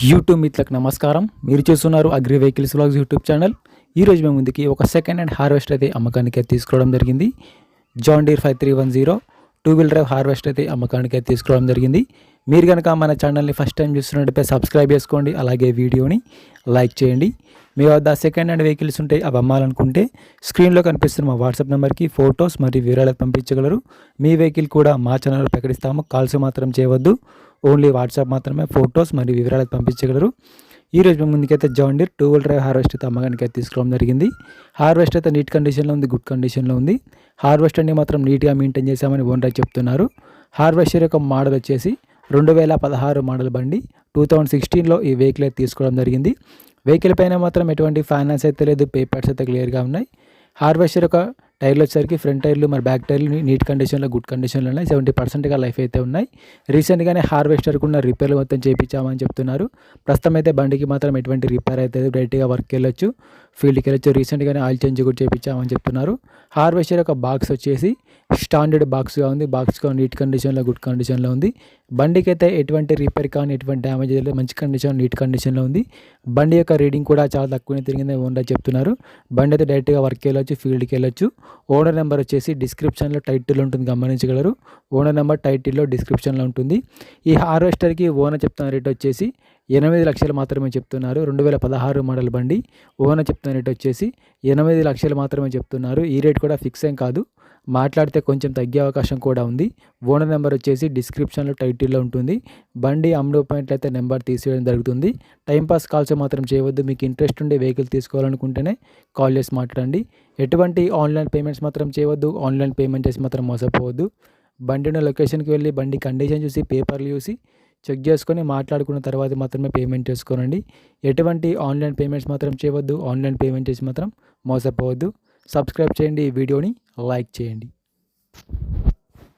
YouTube మిత్రులకు నమస్కారం. మీరు చూస్తున్నారు agri vehicles vlogs YouTube channel. ఈరోజు మేము ముందుకి ఒక సెకండ్ హ్యాండ్ హార్వెస్టర్ అయితే అమ్మకానికి అయితే తీసుకోవడం జరిగింది. John Deere 5310 two wheel drive harvester అయితే అమ్మకానికి అయితే తీసుకోవడం జరిగింది. మీరు కనుక మన ఛానల్ని ఫస్ట్ టైం చూస్తున్నట్టయితే సబ్స్క్రైబ్ చేసుకోండి, అలాగే వీడియోని లైక్ చేయండి. మీ వద్ద సెకండ్ హ్యాండ్ వెహికల్స్ ఉంటే అవి అమ్మాలనుకుంటే స్క్రీన్లో కనిపిస్తున్న మా వాట్సాప్ నెంబర్కి ఫొటోస్ మరియు వివరాలు పంపించగలరు. మీ వెహికల్ కూడా మా ఛానల్లో ప్రకటిస్తాము. కాల్స్ మాత్రం చేయవద్దు, ఓన్లీ వాట్సాప్ మాత్రమే ఫొటోస్ మరియు వివరాలు పంపించగలరు. ఈరోజు మేము ముందుకైతే John Deere two wheel drive harvester అయితే అమ్మకానికి అయితే తీసుకోవడం జరిగింది. హార్వెస్టర్ అయితే నీట్ కండిషన్లో ఉంది, గుడ్ కండిషన్లో ఉంది. హార్వెస్టర్ని మాత్రం నీట్గా మెయింటైన్ చేశామని ఓనర్ చెప్తున్నారు. హార్వెస్టర్ యొక్క మోడల్ వచ్చేసి 2016 మోడల్ బండి. 2016లో ఈ వెహికల్ అయితే తీసుకోవడం జరిగింది. వెహికల్ పైన మాత్రం ఎటువంటి ఫైనాన్స్ అయితే లేదు, పేపర్స్ అయితే క్లియర్గా ఉన్నాయి. హార్వెస్టర్ యొక్క టైర్లు వచ్చేసరికి ఫ్రంట్ టైర్లు మరి బ్యాక్ టైర్లు నీట్ కండిషన్లో, గుడ్ కండిషన్లో ఉన్నాయి. 70%గా లైఫ్ అయితే ఉన్నాయి. రీసెంట్గానే హార్వెస్టర్కి ఉన్న రిపేర్లు మొత్తం చేయించామని చెప్తున్నారు. ప్రస్తుతం అయితే బండికి మాత్రం ఎటువంటి రిపేర్ అయితే డైరెక్ట్గా వర్క్కి వెళ్ళొచ్చు, ఫీల్డ్కి వెళ్ళొచ్చు. రీసెంట్గానే ఆయిల్ చేంజ్ కూడా చేయించామని చెప్తున్నారు. హార్వెస్టర్ యొక్క బాక్స్ వచ్చేసి స్టాండర్డ్ బాక్స్గా ఉంది. బాక్స్ నీట్ కండిషన్లో, గుడ్ కండిషన్లో ఉంది. బండికి అయితే ఎటువంటి రిపేర్ కానీ ఎటువంటి డ్యామేజ్ లేదు, మంచి కండిషన్, నీట్ కండిషన్లో ఉంది. బండి యొక్క రీడింగ్ కూడా చాలా తక్కువనే తిరిగిందని ఓనర్ చెప్తున్నారు. బండి అయితే డైరెక్ట్గా వర్క్కి వెళ్ళొచ్చు, ఫీల్డ్కి వెళ్ళొచ్చు. ఓనర్ నెంబర్ వచ్చేసి డిస్క్రిప్షన్లో టైటిల్ ఉంటుంది, గమనించగలరు. ఓనర్ నెంబర్ టైటిల్లో డిస్క్రిప్షన్లో ఉంటుంది. ఈ హార్వెస్టర్కి ఓనర్ చెప్తున్న రేట్ వచ్చేసి 8 లక్షలు మాత్రమే చెప్తున్నారు. 2016 మోడల్ బండి. ఓనర్ చెప్తున్న రేట్ వచ్చేసి 8 లక్షలు మాత్రమే చెప్తున్నారు. ఈ రేట్ కూడా ఫిక్స్ ఏం కాదు, మాట్లాడితే కొంచెం తగ్గే అవకాశం కూడా ఉంది. ఓనర్ నెంబర్ వచ్చేసి డిస్క్రిప్షన్లో టైటిల్లో ఉంటుంది. బండి అమ్ముడుపోయినట్లయితే నెంబర్ తీసేయడం జరుగుతుంది. టైంపాస్ కాల్స్ మాత్రం చేయవద్దు. మీకు ఇంట్రెస్ట్ ఉండే వెహికల్ తీసుకోవాలనుకుంటేనే కాల్ చేసి మాట్లాడండి. ఎటువంటి ఆన్లైన్ పేమెంట్స్ మాత్రం చేయవద్దు. ఆన్లైన్ పేమెంట్ చేసి మాత్రం మోసపోవద్దు. బండి ఉన్న లొకేషన్కి వెళ్ళి బండి కండిషన్ చూసి, పేపర్లు చూసి చెక్ చేసుకొని మాట్లాడుకున్న తర్వాత మాత్రమే పేమెంట్ చేసుకోనండి. ఎటువంటి ఆన్లైన్ పేమెంట్స్ మాత్రం చేయవద్దు. ఆన్లైన్ పేమెంట్ చేసి మాత్రం మోసపోవద్దు. సబ్స్క్రైబ్ చేయండి, ఈ వీడియోని లైక్ చేయండి.